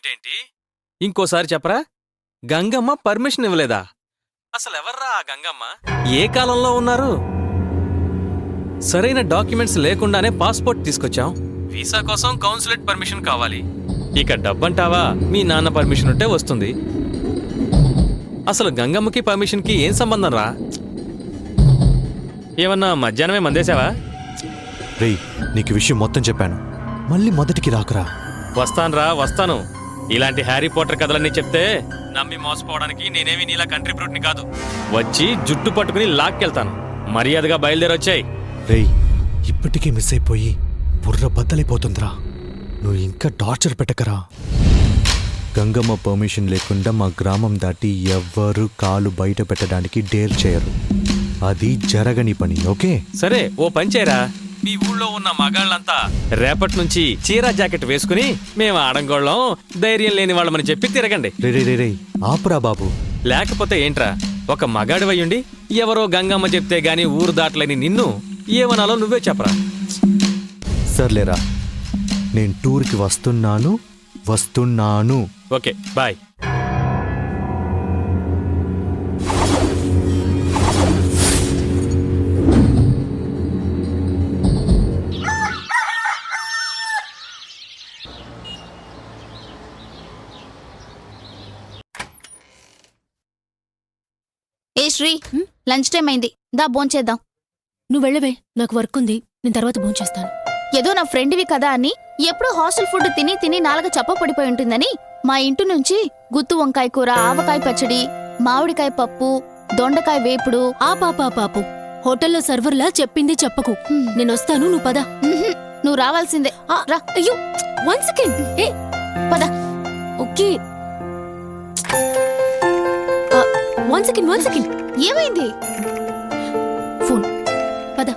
ఏంటి? ఇంకోసారి చెప్పరా? గంగమ్మ పర్మిషన్ ఇవ్వలేదా? అసలెవర్రా ఆ గంగమ్మ? ఏ కాలంలో ఉన్నారు? సరైన డాక్యుమెంట్స్ లేకుండానే పాస్పోర్ట్ తీసుకొచ్చాం. వీసా కోసం కౌన్సిలేట్ పర్మిషన్ కావాలి. ఇక డబ్బంటావా? మీ నాన్న పర్మిషన్ ఉంటే వస్తుంది. అసలు గంగమ్మకి పర్మిషన్కి ఏం సంబంధం రా? ఏమన్నా మధ్యాహ్నమే మందేశావా? రేయ్, నీకు విషయం మొత్తం చెప్పాను, మళ్ళీ మొదటికి రాకురా. వస్తాను. ఇలాంటి హ్యారీ పోటర్ కథలన్నీ చెప్తే నమ్మి మోసపోవడానికి నేనేమి నీలా కంట్రీ బ్రూట్ని కాదు. వచ్చి జుట్టు పట్టుకుని లాక్కెళ్తాను. మర్యాదగా బయలుదేరొచ్చాయి. రేయ్, ఇప్పటికే మిస్ అయిపోయి బుర్ర బద్దలైపోతుందిరా. నువ్వు ఇంకా టార్చర్ పెట్టకరా. గంగమ్మ పర్మిషన్ లేకుండా మా గ్రామం దాటి ఎవ్వరూ కాలు బయట పెట్టడానికి డేర్ చేయరు. అది జరగని పని, ఓకే? సరే, ఓ పని చేయరా. మీ ఊళ్ళో ఉన్న మగాళ్ళంతా రేపటి నుంచి చీరా జాకెట్ వేసుకుని మేము ఆడంగోళ్ళం, ధైర్యం లేని వాళ్ళమని చెప్పి తిరగండి. రే ఆపురా బాబు. లేకపోతే ఏంట్రా, ఒక మగాడివయ్యుండి ఎవరో గంగమ్మ చెప్తే గాని ఊరు దాటలేని నిన్ను ఏమనాలో నువ్వే చెప్పరా. సర్లేరా, నేను టూర్కి వస్తున్నాను. Okay, bye. ఏ శ్రీ, లంచ్ టైం అయింది, దా భోంచేద్దాం. నువ్వు వెళ్ళవే, నాకు వర్క్ ఉంది, నేను తర్వాత భోంచేస్తాను. ఏదో నా ఫ్రెండ్వి కదా అని ఎప్పుడూ హాస్టల్ ఫుడ్ తిని తిని నాలుగ చప్పపడిపోయి ఉంటుందని మా ఇంటి నుంచి గుత్తు వంకాయ కూర, ఆవకాయ పచ్చడి, మామిడికాయ పప్పు, దొండకాయ వేపుడు. ఆ పాపు హోటల్లో సర్వర్లా చెప్పింది చెప్పకు. నేనొస్తాను, నువ్వు పద. నువ్వు రావాల్సిందే. రా. అయ్యో, 1 సెకండ్. ఏ పద. Okay, 1 second. ఏమైంది? ఫోన్. పద.